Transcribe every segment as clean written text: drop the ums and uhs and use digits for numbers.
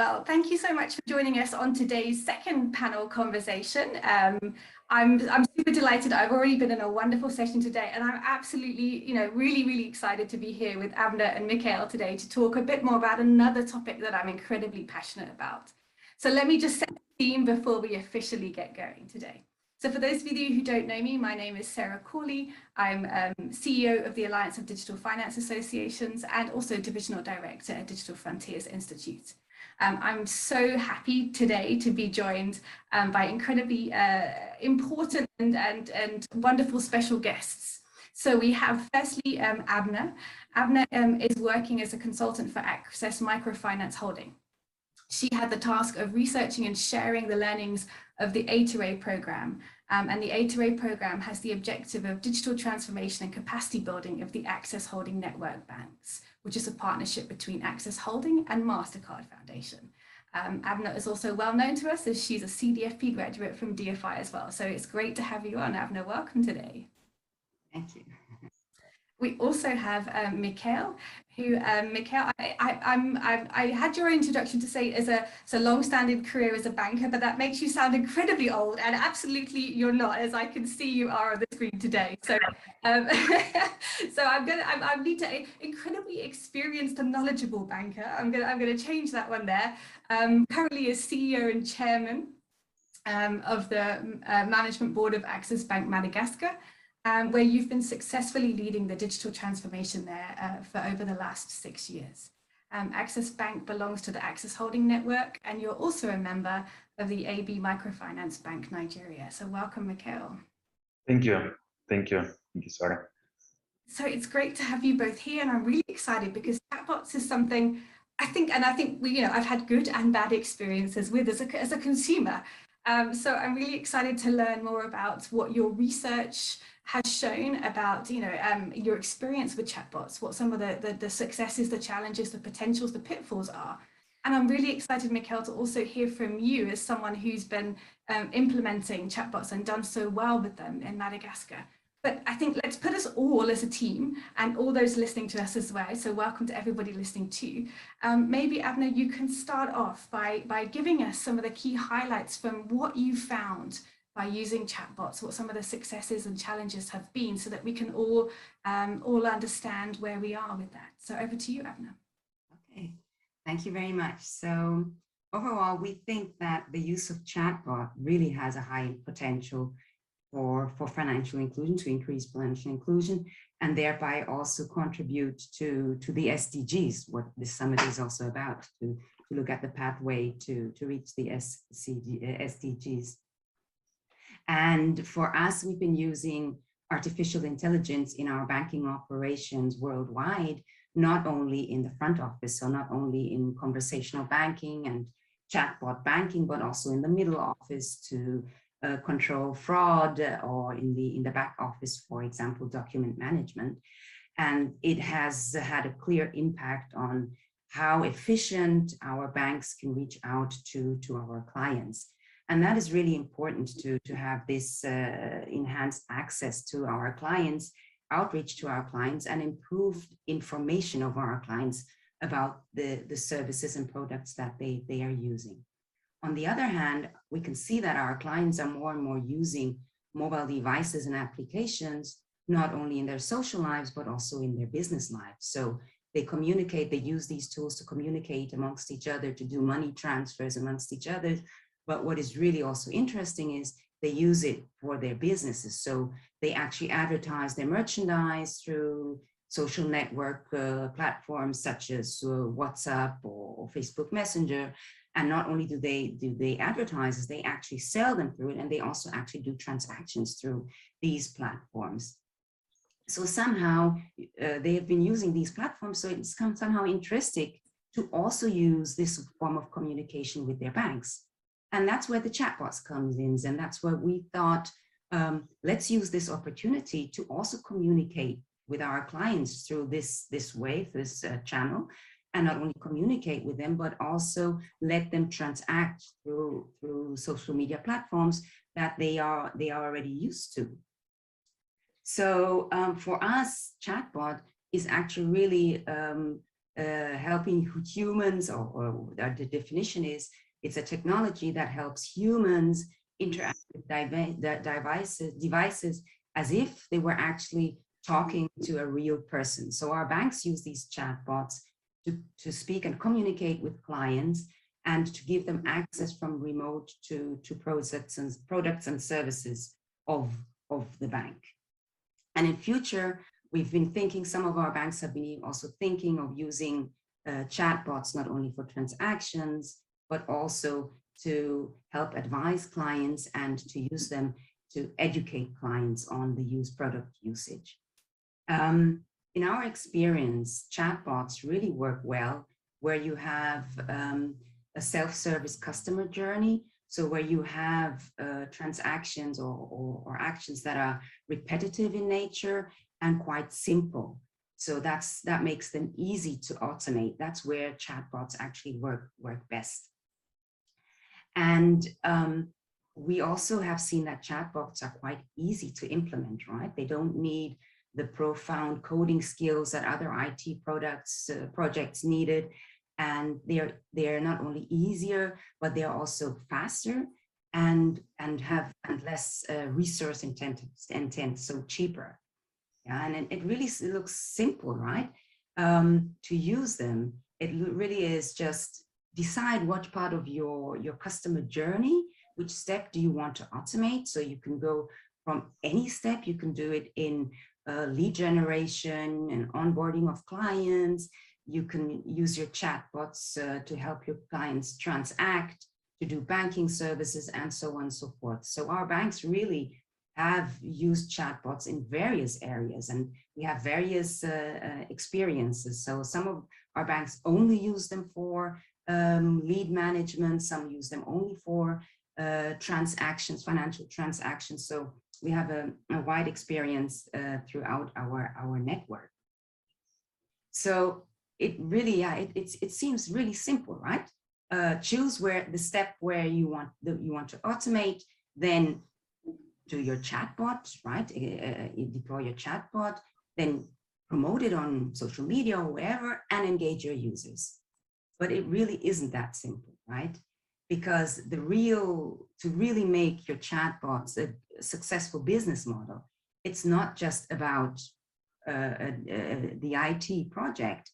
Well, thank you so much for joining us on today's second panel conversation. I'm super delighted. I've already been in a wonderful session today, and I'm absolutely, really excited to be here with Abenaa and Mikhail today to talk a bit more about another topic that I'm incredibly passionate about. So let me just set the theme before we officially get going today. So for those of you who don't know me, my name is Sarah Corley. I'm CEO of the Alliance of Digital Finance Associations and also Divisional Director at Digital Frontiers Institute. I'm so happy today to be joined by incredibly important and wonderful special guests. So we have firstly Abenaa. Abenaa is working as a consultant for Access Microfinance Holding. She had the task of researching and sharing the learnings of the Addai program. And the Addai program has the objective of digital transformation and capacity building of the AccessHolding network banks, which is a partnership between AccessHolding and MasterCard Foundation. Abenaa is also well known to us as she's a CDFP graduate from DFI as well. So it's great to have you on, Abenaa. Welcome today. Thank you. We also have Mikhail, who Mikhail, I had your introduction to say it's a long-standing career as a banker, but that makes you sound incredibly old, and absolutely you're not, as I can see you are on the screen today. So, so I need to incredibly experienced and knowledgeable banker. I'm gonna change that one there. Currently is CEO and chairman of the management board of AccessBanque Madagascar. Where you've been successfully leading the digital transformation there for over the last 6 years. AccessBanque belongs to the AccessHolding network, and you're also a member of the AB Microfinance Bank Nigeria. So welcome, Mikhail. Thank you. Thank you. Thank you, Sarah. So it's great to have you both here, and I'm really excited because chatbots is something I think I've had good and bad experiences with as a consumer. So I'm really excited to learn more about what your research has shown about, your experience with chatbots, what some of the successes, the challenges, the potentials, the pitfalls are. And I'm really excited, Mikhail, to also hear from you as someone who's been implementing chatbots and done so well with them in Madagascar. But I think let's put us all as a team and all those listening to us as well. So welcome to everybody listening too. Maybe, Abenaa, you can start off by giving us some of the key highlights from what you found by using chatbots, what some of the successes and challenges have been, so that we can all understand where we are with that. So over to you, Abenaa. Okay, thank you very much. So overall, we think that the use of chatbot really has a high potential for financial inclusion, to increase financial inclusion, and thereby also contribute to the SDGs, what this summit is also about, to look at the pathway to reach the SDGs. And for us, we've been using artificial intelligence in our banking operations worldwide, not only in the front office, so not only in conversational banking and chatbot banking, but also in the middle office to control fraud, or in the back office, for example, document management. And it has had a clear impact on how efficient our banks can reach out to our clients. And that is really important to have this enhanced access to our clients, outreach to our clients, and improved information of our clients about the services and products that they are using. On the other hand, we can see that our clients are more and more using mobile devices and applications, not only in their social lives, but also in their business lives. So they communicate, they use these tools to communicate amongst each other, to do money transfers amongst each other. But what is really also interesting is they use it for their businesses. So they actually advertise their merchandise through social network platforms such as WhatsApp or Facebook Messenger. And not only do they advertise, they actually sell them through it, and they also actually do transactions through these platforms. So somehow they have been using these platforms, so it's somehow intrinsic to also use this form of communication with their banks. And that's where the chatbots comes in, and that's where we thought, let's use this opportunity to also communicate with our clients through this way, this channel, and not only communicate with them, but also let them transact through social media platforms that they are already used to. So for us, chatbot is actually really helping humans, or the definition is, it's a technology that helps humans interact with devices as if they were actually talking to a real person. So our banks use these chatbots to speak and communicate with clients and to give them access from remote to products and services of the bank. And in future, we've been thinking, some of our banks have been also thinking of using chatbots not only for transactions, but also to help advise clients and to use them to educate clients on the product usage. In our experience, chatbots really work well where you have a self-service customer journey. So where you have transactions or actions that are repetitive in nature and quite simple. So that makes them easy to automate. That's where chatbots actually work best. And we also have seen that chatbots are quite easy to implement, right? They don't need the profound coding skills that other IT projects needed. And they're not only easier, but they're also faster and less resource intent, so cheaper. Yeah, and it really looks simple, right? To use them, it really is just decide what part of your customer journey, which step do you want to automate? So you can go from any step, you can do it in lead generation and onboarding of clients. You can use your chatbots to help your clients transact, to do banking services, and so on and so forth. So our banks really have used chatbots in various areas, and we have various experiences. So some of our banks only use them for lead management, some use them only for transactions, financial transactions. So we have a wide experience throughout our network. So it really, it seems really simple, right? Choose where the step where you want to automate, then do your chatbot, right? You deploy your chatbot, then promote it on social media or wherever, and engage your users. But it really isn't that simple, right? Because to really make your chatbots a successful business model, it's not just about the IT project.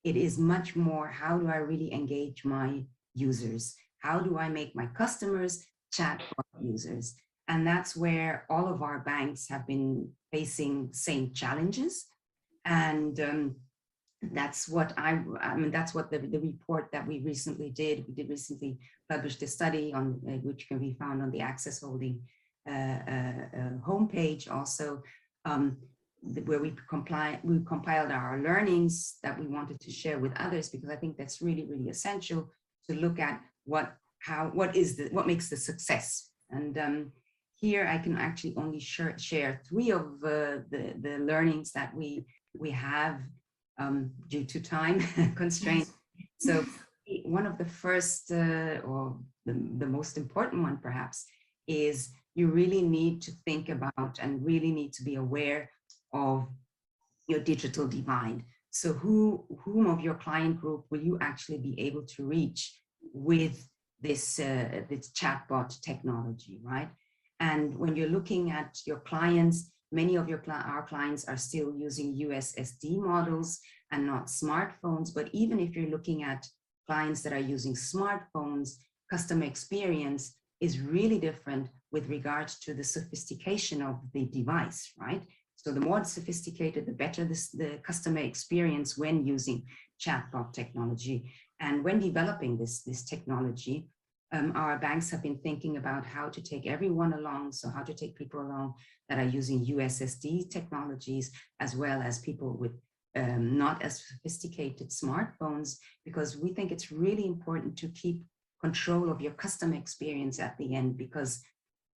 It is much more, how do I really engage my users? How do I make my customers chatbot users? And that's where all of our banks have been facing same challenges. And that's what that's what the report that we recently did. We did recently publish a study on which can be found on the AccessHolding homepage also, where we compiled our learnings that we wanted to share with others, because I think that's really, really essential to look at what makes the success. And here I can actually only share 3 of the learnings that we have due to time constraints. So one of the first or the most important one perhaps is you really need to think about and really need to be aware of your digital divide. So whom of your client group will you actually be able to reach with this chatbot technology, right? And when you're looking at your clients, many of our clients are still using USSD models and not smartphones. But even if you're looking at clients that are using smartphones, customer experience is really different with regards to the sophistication of the device, right? So the more sophisticated, the better the customer experience when using chatbot technology. And when developing this technology, our banks have been thinking about how to take everyone along, so how to take people along that are using USSD technologies, as well as people with not as sophisticated smartphones, because we think it's really important to keep control of your customer experience at the end, because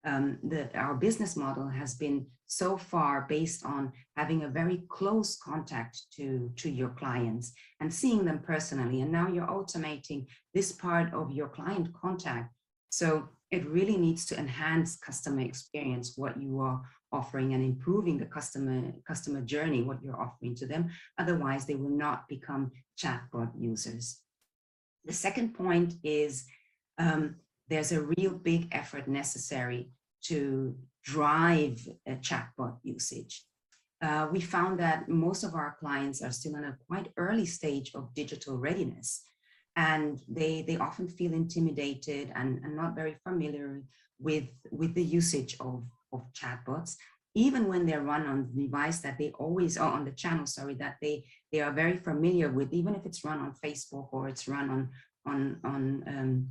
our business model has been so far based on having a very close contact to your clients and seeing them personally. And now you're automating this part of your client contact. So it really needs to enhance customer experience, what you are offering, and improving the customer journey, what you're offering to them. Otherwise, they will not become chatbot users. The second point is there's a real big effort necessary to drive a chatbot usage. We found that most of our clients are still in a quite early stage of digital readiness, and they often feel intimidated and not very familiar with the usage of chatbots, even when they're run on the device that they always are on the channel, sorry, that they are very familiar with, even if it's run on Facebook or it's run on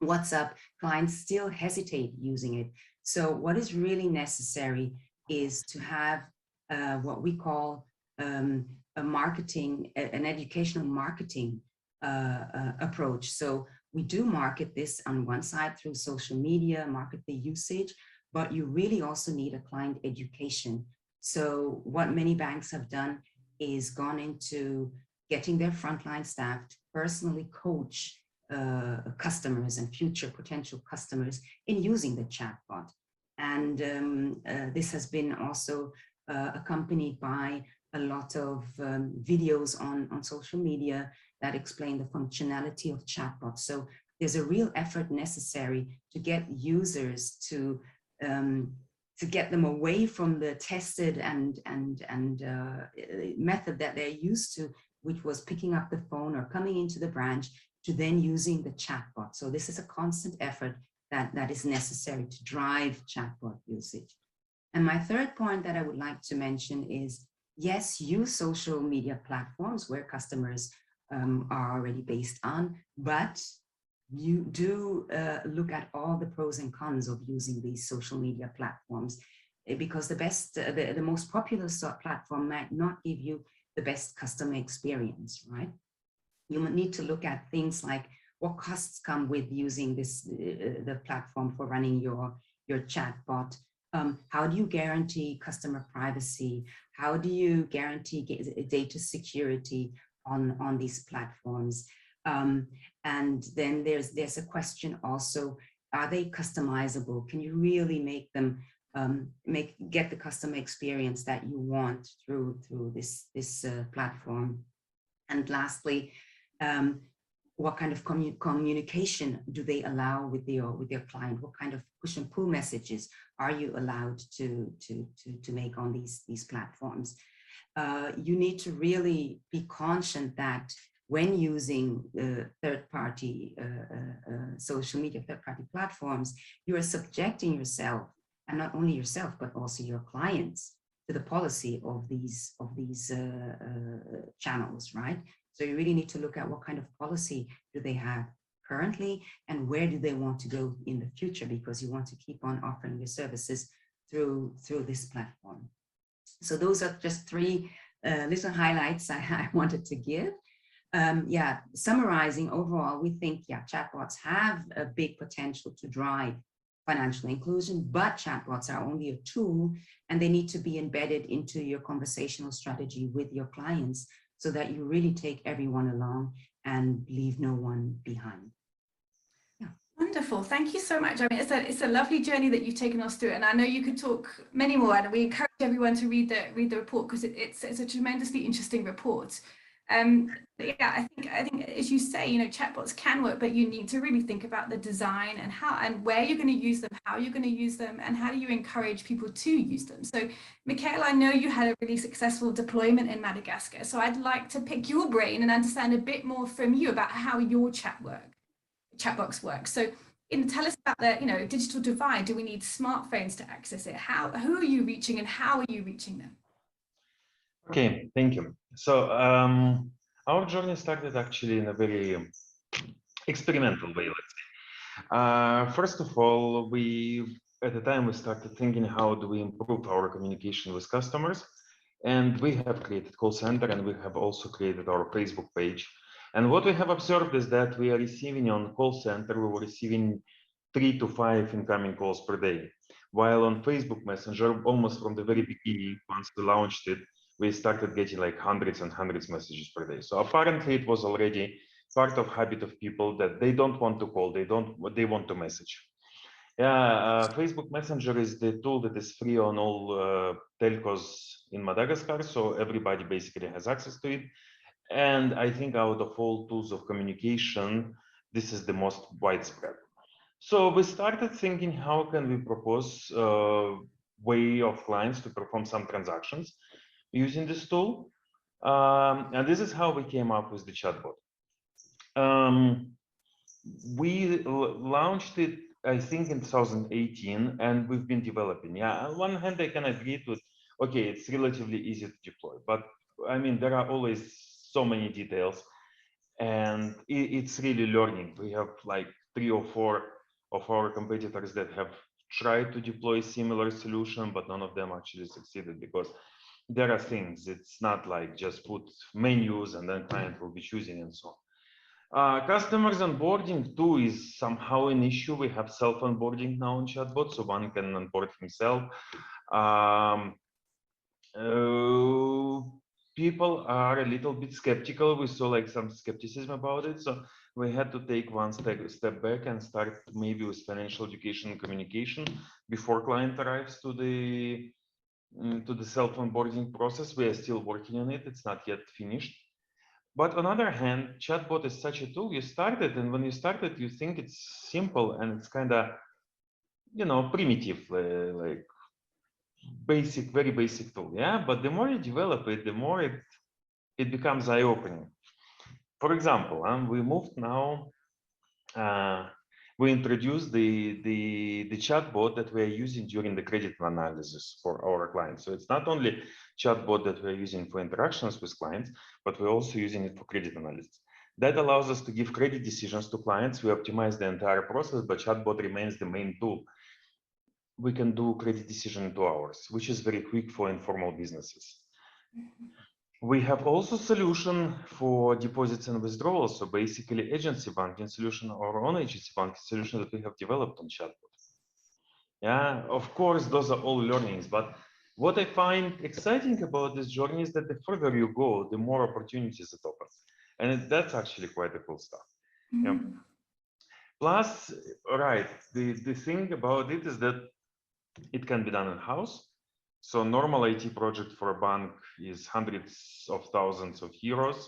WhatsApp, clients still hesitate using it. So what is really necessary is to have what we call an educational marketing approach. So we do market this on one side through social media, market the usage, but you really also need a client education. So what many banks have done is gone into getting their frontline staff to personally coach customers and future potential customers in using the chatbot. And this has been also accompanied by a lot of videos on social media that explain the functionality of chatbots. So there's a real effort necessary to get users to get them away from the tested and method that they're used to, which was picking up the phone or coming into the branch, to then using the chatbot. So this is a constant effort that is necessary to drive chatbot usage. And my third point that I would like to mention is, yes, use social media platforms where customers are already based on, but you do look at all the pros and cons of using these social media platforms, because the most popular platform might not give you the best customer experience, right? You need to look at things like what costs come with using the platform for running your chatbot. How do you guarantee customer privacy? How do you guarantee data security on these platforms? And then there's a question also, are they customizable? Can you really make them get the customer experience that you want through this platform? And lastly, what kind of communication do they allow with your client? What kind of push and pull messages are you allowed to make on these platforms? You need to really be conscious that when using third-party social media, third-party platforms, you are subjecting yourself, and not only yourself, but also your clients, to the policy of these channels, right? So you really need to look at what kind of policy do they have currently, and where do they want to go in the future, because you want to keep on offering your services through this platform. So those are just three little highlights I wanted to give. Yeah, summarizing, overall, we think, yeah, chatbots have a big potential to drive financial inclusion, but chatbots are only a tool, and they need to be embedded into your conversational strategy with your clients, so that you really take everyone along and leave no one behind. Yeah. Wonderful, thank you so much. I mean, it's a lovely journey that you've taken us through, and I know you could talk many more, and we encourage everyone to read the report, because it's a tremendously interesting report. But yeah, I think as you say, you know, chatbots can work, but you need to really think about the design and how and where you're going to use them, how you're going to use them, and how do you encourage people to use them. So Mikhail, I know you had a really successful deployment in Madagascar, so I'd like to pick your brain and understand a bit more from you about how your chatbots work. So tell us about the, you know, digital divide. Do we need smartphones to access it? Who are you reaching, and how are you reaching them? Okay, thank you. So our journey started actually in a very experimental way, let's say. First of all, at the time we started thinking, how do we improve our communication with customers? And we have created call center, and we have also created our Facebook page. And what we have observed is that we are receiving on call center, we were receiving 3 to 5 incoming calls per day. While on Facebook Messenger, almost from the very beginning, once we launched it, we started getting like hundreds and hundreds of messages per day. So apparently it was already part of habit of people that they don't want to call, they want to message. Yeah, Facebook Messenger is the tool that is free on all telcos in Madagascar, so everybody basically has access to it. And I think out of all tools of communication, this is the most widespread. So we started thinking, how can we propose a way of clients to perform some transactions using this tool? And this is how we came up with the chatbot. We launched it, I think, in 2018, and we've been developing. Yeah, on one hand, I can agree with, okay, it's relatively easy to deploy, but I mean, there are always so many details, and it's really learning. We have like 3 or 4 of our competitors that have tried to deploy similar solution, but none of them actually succeeded because there are things. It's not like just put menus and then client will be choosing and so on. Customers onboarding too is somehow an issue. We have self-onboarding now in chatbot, so one can onboard himself. People are a little bit skeptical. We saw like some skepticism about it, so we had to take one step back and start maybe with financial education and communication before client arrives to the self-onboarding process. We are still working on it. It's not yet finished. But on the other hand, chatbot is such a tool. You started, and when you started, you think it's simple and it's kind of, you know, primitive, like basic, very basic tool. Yeah, but the more you develop it, the more it becomes eye-opening. For example, we moved now. We introduced the chatbot that we are using during the credit analysis for our clients. So it's not only chatbot that we're using for interactions with clients, but we're also using it for credit analysis. That allows us to give credit decisions to clients. We optimize the entire process, but chatbot remains the main tool. We can do credit decision in 2 hours, which is very quick for informal businesses. We have also solution for deposits and withdrawals. So basically agency banking solution, our own agency banking solution that we have developed on chatbot. Yeah, of course, those are all learnings, but what I find exciting about this journey is that the further you go, the more opportunities it opens. And that's actually quite a cool stuff. Yeah. Plus, right, the thing about it is that it can be done in-house. So normal IT project for a bank is hundreds of thousands of euros.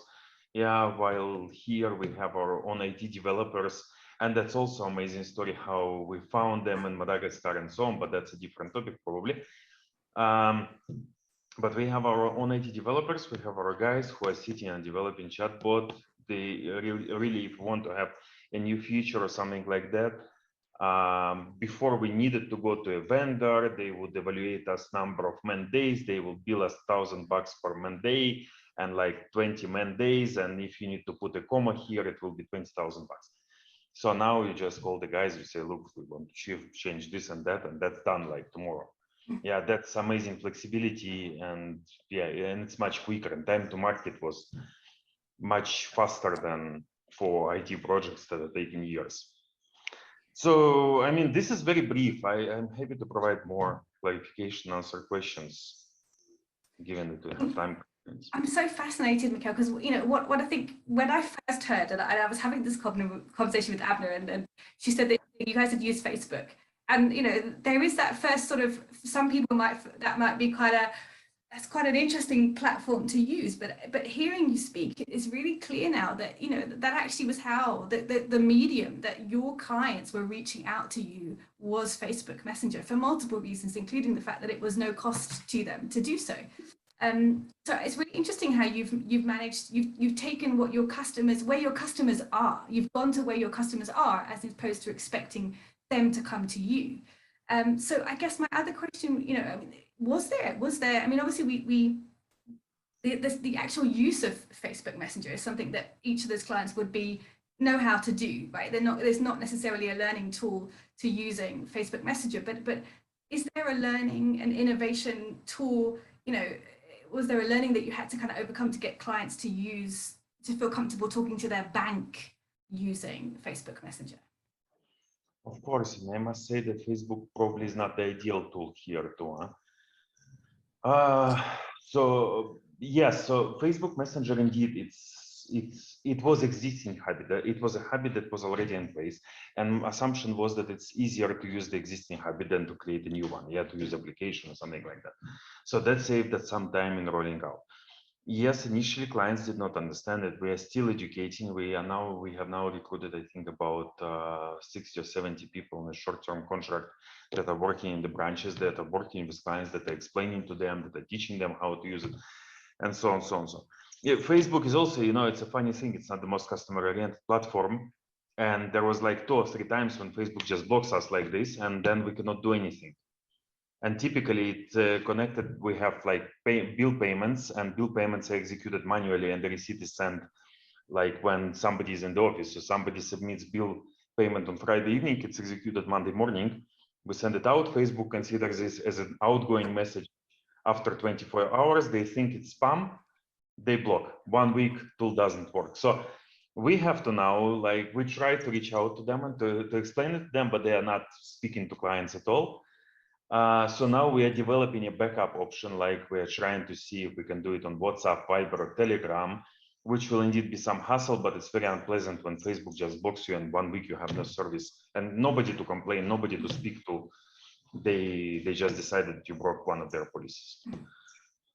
Yeah, while here we have our own IT developers, and that's also amazing story how we found them in Madagascar and so on, but that's a different topic probably. But we have our own IT developers. We have our guys who are sitting and developing chatbot. They really, if you want to have a new feature or something like that, before we needed to go to a vendor, they would evaluate us number of man days. They will bill us $1,000 per man day and like 20 man days. And if you need to put a comma here, it will be $20,000. So now you just call the guys, you say, look, we want to change this and that's done like tomorrow. Yeah, that's amazing flexibility, and yeah, and it's much quicker, and time to market was much faster than for IT projects that are taking years. So, I mean, this is very brief. I'm happy to provide more clarification, answer questions, given that we have time. I'm so fascinated, Mikhail, because you know what I think when I first heard, and I was having this conversation with Abenaa, and she said that you guys had used Facebook, and you know there is that first sort of, some people might be that's quite an interesting platform to use, but hearing you speak, it's really clear now that you know that actually was how the medium that your clients were reaching out to you was Facebook Messenger for multiple reasons, including the fact that it was no cost to them to do so. So it's really interesting how you've managed, you've taken what your customers, where your customers are, you've gone to where your customers are as opposed to expecting them to come to you. So I guess my other question, you know, I mean, was there, I mean, obviously the actual use of Facebook Messenger is something that each of those clients would know how to do, right? There's not necessarily a learning tool to using Facebook Messenger, but is there a learning and innovation tool, you know, was there a learning that you had to kind of overcome to get clients to feel comfortable talking to their bank using Facebook Messenger? Of course, and I must say that Facebook probably is not the ideal tool here too. So yes, so Facebook Messenger indeed, it was existing habit. It was a habit that was already in place, and assumption was that it's easier to use the existing habit than to create a new one. Yeah, to use application or something like that. So that saved us some time in rolling out. Yes, initially clients did not understand it. We are still educating. We have now recruited, I think, about 60 or 70 people in a short-term contract that are working in the branches, that are working with clients, that are explaining to them, that are teaching them how to use it, and so on, so on, so on. Yeah, Facebook is also, you know, it's a funny thing. It's not the most customer-oriented platform, and there was like 2 or 3 times when Facebook just blocks us like this, and then we cannot do anything. And typically it's connected, we have like bill payments, and bill payments are executed manually, and the receipt is sent like when somebody is in the office. So somebody submits bill payment on Friday evening, it's executed Monday morning, we send it out. Facebook considers this as an outgoing message. After 24 hours, they think it's spam, they block. 1 week, tool doesn't work. So we have to now, like, we try to reach out to them and to explain it to them, but they are not speaking to clients at all. So now we are developing a backup option, like we're trying to see if we can do it on WhatsApp, Viber, or Telegram, which will indeed be some hassle, but it's very unpleasant when Facebook just blocks you and 1 week you have no service and nobody to complain, nobody to speak to. They just decided you broke one of their policies.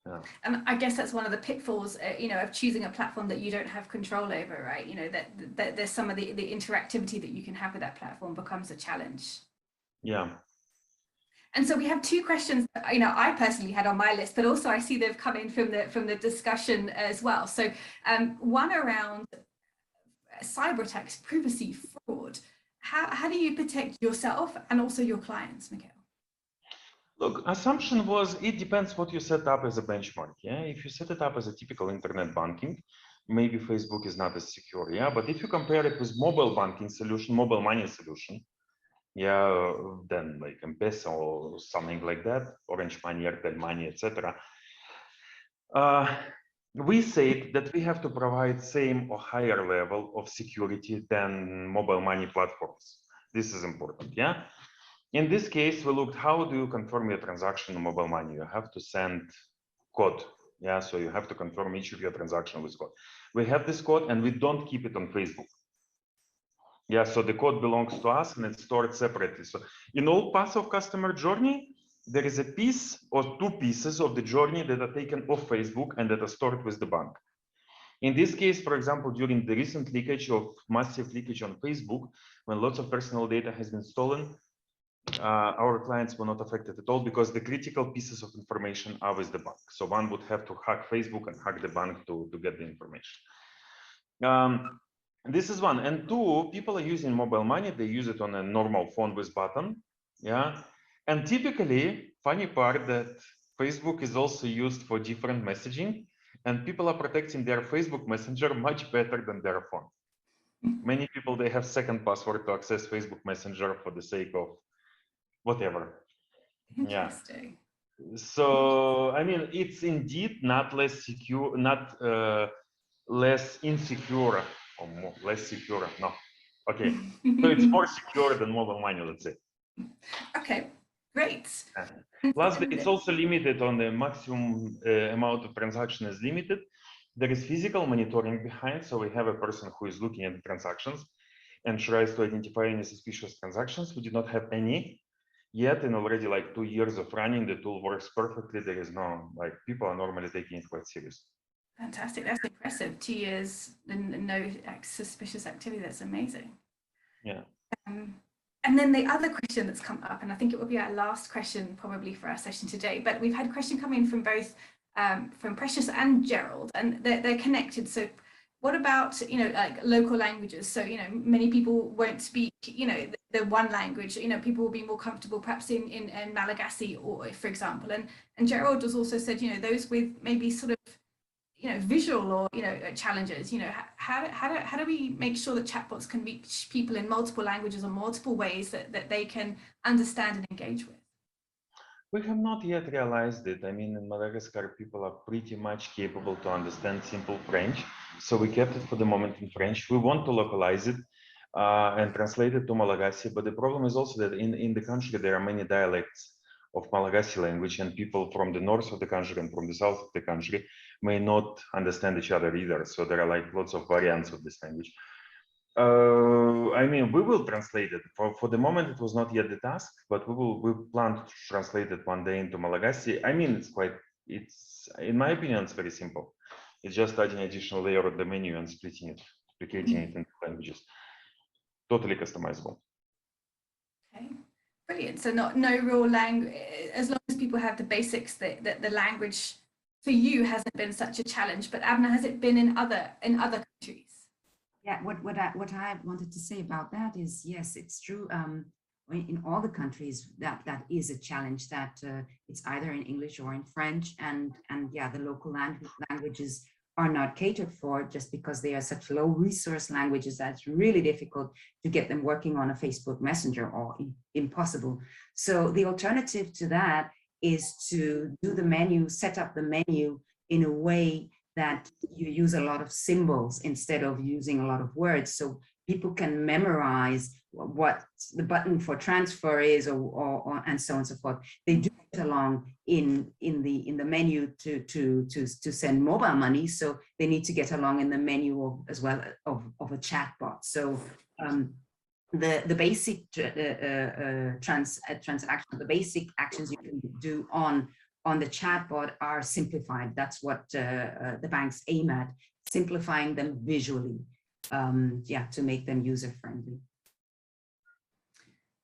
Yeah. And I guess that's one of the pitfalls, you know, of choosing a platform that you don't have control over, right? You know, that there's some of the interactivity that you can have with that platform becomes a challenge. Yeah. And so we have 2 questions, you know, I personally had on my list, but also I see they've come in from the discussion as well. So one around cyber attacks, privacy, fraud. How do you protect yourself and also your clients, Mikhail? Look, assumption was it depends what you set up as a benchmark. Yeah, if you set it up as a typical internet banking, maybe Facebook is not as secure. Yeah, but if you compare it with mobile banking solution, mobile money solution, yeah, then like M-Pesa or something like that, Orange Money, Airtel Money, etc. We said that we have to provide same or higher level of security than mobile money platforms. This is important, yeah? In this case, we looked, how do you confirm your transaction on mobile money? You have to send code, yeah? So you have to confirm each of your transactions with code. We have this code and we don't keep it on Facebook. Yeah, so the code belongs to us and it's stored separately. So in all paths of customer journey, there is a piece or 2 pieces of the journey that are taken off Facebook and that are stored with the bank. In this case, for example, during the recent leakage of massive leakage on Facebook, when lots of personal data has been stolen, our clients were not affected at all because the critical pieces of information are with the bank. So one would have to hack Facebook and hack the bank to get the information. This is one. And 2, people are using mobile money. They use it on a normal phone with button. Yeah. And typically, funny part that Facebook is also used for different messaging, and people are protecting their Facebook Messenger much better than their phone. Many people, they have second password to access Facebook Messenger for the sake of whatever. Interesting. Yeah. So, I mean, it's indeed not less secure, not less insecure, or more, less secure. No. Okay. So it's more secure than mobile money, let's say. Okay, great. Plus, it's also limited on the maximum amount of transaction is limited. There is physical monitoring behind. So we have a person who is looking at the transactions and tries to identify any suspicious transactions. We do not have any yet. In already like 2 years of running, the tool works perfectly. There is no, like, people are normally taking it quite seriously. Fantastic. That's impressive. 2 years and no suspicious activity. That's amazing. Yeah. And then the other question that's come up, and I think it will be our last question probably for our session today, but we've had a question come in from both from Precious and Gerald, and they're connected. So what about, you know, like local languages? So, you know, many people won't speak, you know, the one language, you know, people will be more comfortable perhaps in Malagasy, or for example, and Gerald has also said, you know, those with maybe sort of, you know, visual or, you know, challenges, you know, how do we make sure that chatbots can reach people in multiple languages or multiple ways that they can understand and engage with? We have not yet realized it. I mean, in Madagascar, people are pretty much capable to understand simple French. So we kept it for the moment in French. We want to localize it and translate it to Malagasy. But the problem is also that in the country, there are many dialects of Malagasy language, and people from the north of the country and from the south of the country may not understand each other either. So there are like lots of variants of this language. I mean, we will translate it. For the moment, it was not yet the task, but we plan to translate it one day into Malagasy. I mean, it's in my opinion, it's very simple. It's just adding additional layer of the menu and splitting it, duplicating it into languages. Totally customizable. Okay, brilliant. So no real language, as long as people have the basics, that the language for you hasn't been such a challenge. But Abenaa, has it been in other countries? Yeah, what I wanted to say about that is, yes, it's true. In all the countries, that is a challenge, that it's either in English or in French, and yeah, the local languages are not catered for, just because they are such low resource languages that it's really difficult to get them working on a Facebook Messenger, or impossible. So the alternative to that is to do the menu, set up the menu in a way that you use a lot of symbols instead of using a lot of words, so people can memorize what the button for transfer is, or and so on and so forth. They do get along in the menu to send mobile money, so they need to get along in the menu as well of a chatbot. So the basic transaction, the basic actions you can do on the chatbot are simplified. That's what the banks aim at, simplifying them visually, yeah, to make them user-friendly.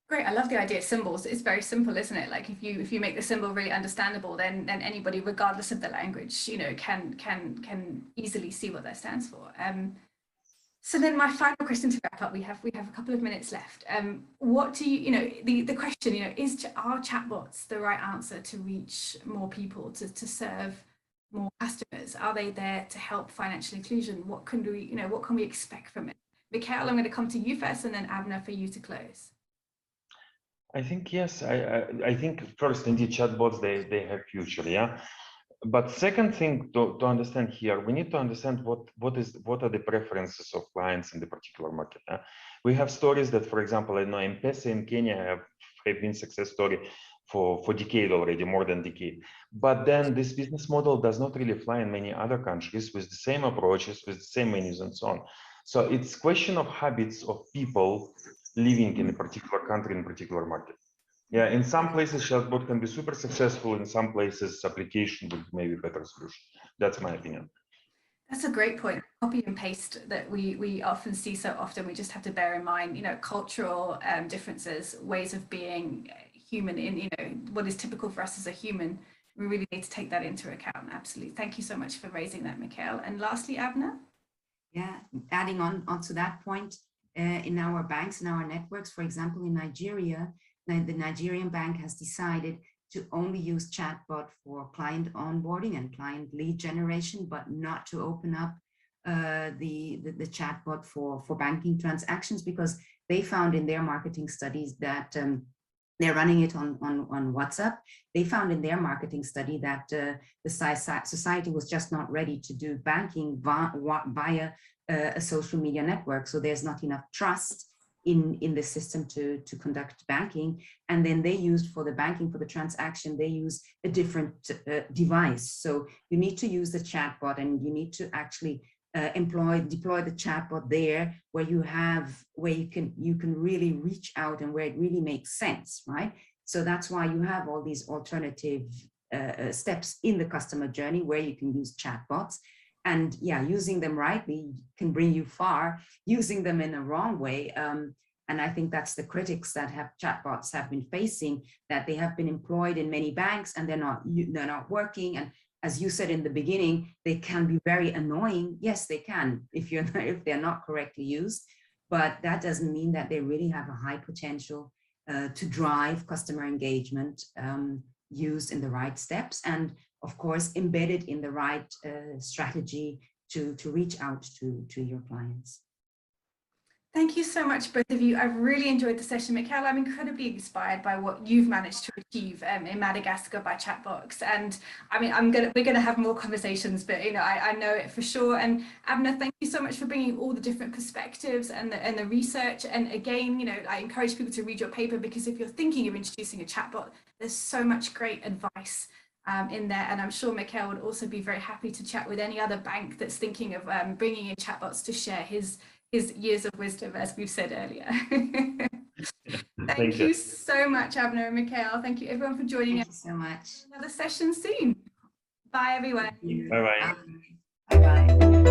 Great, I love the idea of symbols. It's very simple, isn't it? Like if you make the symbol really understandable, then anybody, regardless of the language, you know, can easily see what that stands for. So then my final question to wrap up, we have a couple of minutes left. What do you know, the question, you know, are chatbots the right answer to reach more people, to serve more customers? Are they there to help financial inclusion? What can we expect from it? Mikhail, I'm going to come to you first, and then Abenaa for you to close. I think yes. I think first, indeed, chatbots they have future, yeah. But second thing to understand here, we need to understand what are the preferences of clients in the particular market. We have stories that, for example, I know M-Pesa in Kenya have been success story for decade already, more than decade. But then this business model does not really fly in many other countries with the same approaches, with the same menus and so on. So it's question of habits of people living in a particular country, in a particular market. Yeah, in some places chatbot can be super successful. In some places, application would maybe be a better solution. That's my opinion. That's a great point. Copy and paste that we often see so often. We just have to bear in mind, you know, cultural differences, ways of being human, in, you know, what is typical for us as a human. We really need to take that into account. Absolutely. Thank you so much for raising that, Mikhail. And lastly, Abenaa? Yeah, adding on to that point, in our banks, in our networks, for example, in Nigeria, the Nigerian bank has decided to only use chatbot for client onboarding and client lead generation, but not to open up the chatbot for banking transactions, because they found in their marketing studies that they're running it on WhatsApp. They found in their marketing study that the society was just not ready to do banking via a social media network. So there's not enough trust in the system to conduct banking. And then they used for the banking, for the transaction, they use a different device. So you need to use the chatbot, and you need to actually deploy the chatbot there where you can really reach out and where it really makes sense, right? So that's why you have all these alternative steps in the customer journey where you can use chatbots. And yeah, using them rightly can bring you far. Using them in a wrong way, and I think that's the critics that chatbots have been facing, that they have been employed in many banks and they're not working. And as you said in the beginning, they can be very annoying. Yes, they can if they're not correctly used, but that doesn't mean that they really have a high potential to drive customer engagement, used in the right steps, and of course embedded in the right strategy to reach out to your clients. Thank you so much, both of you. I've really enjoyed the session. Mikhail, I'm incredibly inspired by what you've managed to achieve in Madagascar by chatbots. And I mean, we're gonna have more conversations, but you know, I know it for sure. And Abenaa, thank you so much for bringing all the different perspectives and the research. And again, you know, I encourage people to read your paper, because if you're thinking of introducing a chatbot, there's so much great advice in there. And I'm sure Mikhail would also be very happy to chat with any other bank that's thinking of bringing in chatbots to share his years of wisdom, as we've said earlier. Thank you so much, Abenaa and Mikhail. Thank you everyone for joining us. Thank you so much. Another session soon. Bye, everyone. Bye-bye. Bye-bye.